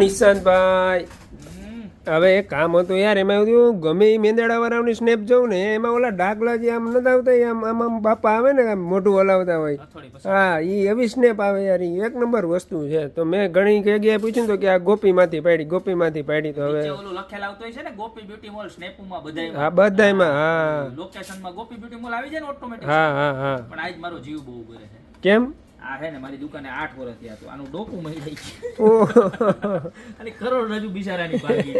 નિશાંતભાઈ, હવે એક કામ હતું યાર. એમાં એવું ગમે એ મેંદાડા વાળાની સ્નેપ જોઉં ને એમાં ઓલા ડાકલા જે આમ નથી આવતા, આમ આમ આમ બાપા આવે ને આમ મોઢું હલાવતા હોય, હા એ એવી સ્નેપ આવે યાર. એ એક નંબર વસ્તુ છે. તો મેં ઘણી જગ્યાએ પૂછ્યું તો કે આ ગોપીમાંથી પાડી, ગોપીમાંથી પાડી. તો હવે લખેલા આવતો છે ને ગોપી બ્યુટી મોલ સ્નેપમાં બધાય, હા બધાયમાં, હા લોકેશનમાં ગોપી બ્યુટી મોલ આવી જાય ને ઓટોમેટિક. હા હા હા. પણ આજ મારો જીવ બહુ બરે છે. કેમ? આ હે ને મારી દુકાને 8 વર્ષ થયા તો આનું ડોકું મળી ગયું અને કરોડ રજુ બિચારાની ભાગી.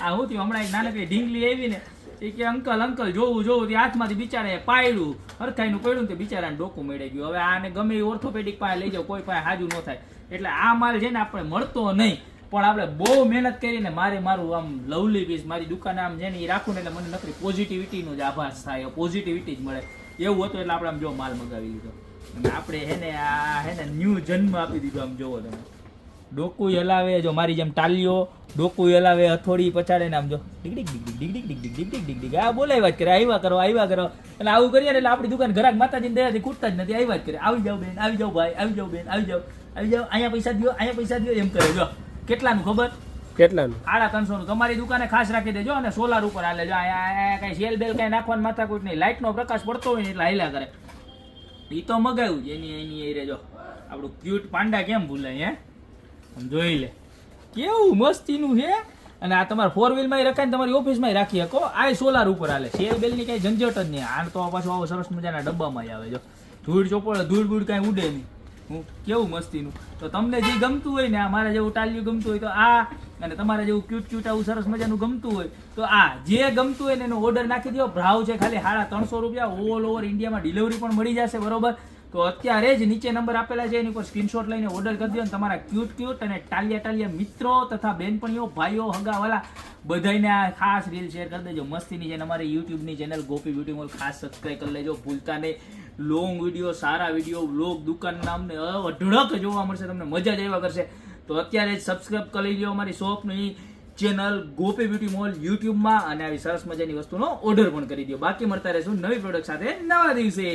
આ હું થયું હમણાં એક નાનકડી ઢીંગલી આવી ને એ કે અંકલ અંકલ જોવું જોવું તે હાથમાંથી બિચારાએ પાડ્યું, હરખાઈનું પડ્યું ને તે બિચારાને ડોકું મળી ગયું. હવે આને ગમે એ ઓર્થોપેડિક પાસે લઈ જાવ, કોઈ પાસે હાજુ ન થાય. એટલે આ માલ છે ને આપણે મળતો નહીં, પણ આપણે બહુ મહેનત કરીને મારું આમ લવલી પીસ મારી દુકાને આમ છે ને એ રાખું ને એટલે મને નકરી પોઝિટિવિટીનો જ આભાસ થાય, પોઝિટિવિટી જ મળે એવું હતું. એટલે આપણે આમ જો માલ મગાવી લીધો અને આપણે હે ને આ હે ને ન્યૂ જન્મ આપી દીધો. આમ જોવો તમે, ડોકું હલાવે જો મારી જેમ ટાલીઓ, ડોકું હલાવે, હથોડી પછાડે ને આમ જો dig dig dig dig dig dig dig dig dig dig આ બોલાવ્યા જ કરે, આવ્યા કરો આવ્યા કરો. એટલે આવું કરીએ ને એટલે આપણી દુકાન ઘરાક માતાજીને દયાથી ખૂટતા જ નથી, આવ્યા જ કરે. આવી જાવ બેન, આવી જાવ ભાઈ, આવી જાવ બેન, આવી જાવ, આવી જાવ, અહીંયા પૈસા દો, અહીંયા પૈસા દો એમ કરે. જો કેટલાનું ખબર? કેટલાનું? 350 તમારી દુકાને ખાસ રાખી દેજો. અને સોલાર ઉપર હાલે. જો અહીંયા કઈ સેલ બેલ કઈ નાખવાનું માથાકૂટ નહીં, લાઇટનો પ્રકાશ પડતો હોય ને એટલે હાલ્યા કરે. એ તો મગાવ્યું જ એની એ જો આપણું ક્યુટ પાંડા કેમ ભૂલાય હે, આમ જોઈ લે કેવું મસ્તીનું છે. અને આ તમારે 4 વ્હીલમાં રખાય ને તમારી ઓફિસમાં રાખી શકો. આ સોલાર ઉપર હાલે, સેલ બેલની કઈ ઝંઝટ જ નહીં. આ તો પાછું આવો સરસ મજાના ડબ્બામાં આવે. જો ધૂળ ચોપડે ધૂળ બૂળ કાંઈ ઉડે નહીં. હું કેવું મસ્તીનું. તો તમને જે ગમતું હોય ને, મારે જેવું ટાલ્યું ગમતું હોય તો આ, અને તમારે જેવું ક્યુટ ક્યુટ આવું સરસ મજાનું ગમતું હોય તો આ, જે ગમતું હોય ને એનો ઓર્ડર નાખી દો. ભાવ છે ખાલી 350 રૂપિયા. ઓલ ઓવર ઇન્ડિયામાં ડિલિવરી પણ મળી જશે, બરોબર? તો અત્યારે જ નીચે નંબર આપેલા છે એની ઉપર સ્ક્રીનશોટ લઈને ઓર્ડર કરી દો. અને તમારા ક્યુટ અને ટાલિયા મિત્રો તથા બેનપણીઓ, ભાઈઓ, હગાવાલા બધાને આ ખાસ રીલ શેર કરી દેજો. મસ્તીની છે અમારી યુટ્યુબની ચેનલ ગોપી બ્યુટી મોલ, ખાસ સબસ્ક્રાઈબ કરી લેજો ભૂલતા નહીં. લોંગ વિડીયો, સારા વિડીયો, વ્લોગ, દુકાનના અમને અઢળક જોવા મળશે, તમને મજા જ આવ્યા કરશે. તો અત્યારે જ સબસ્ક્રાઈબ કરી લો અમારી શોપની ચેનલ ગોપી બ્યુટી મોલ યુટ્યુબમાં, અને આવી સરસ મજાની વસ્તુનો ઓર્ડર પણ કરી દો. બાકી મળતા રહેશું નવી પ્રોડક્ટ સાથે નવા દિવસે.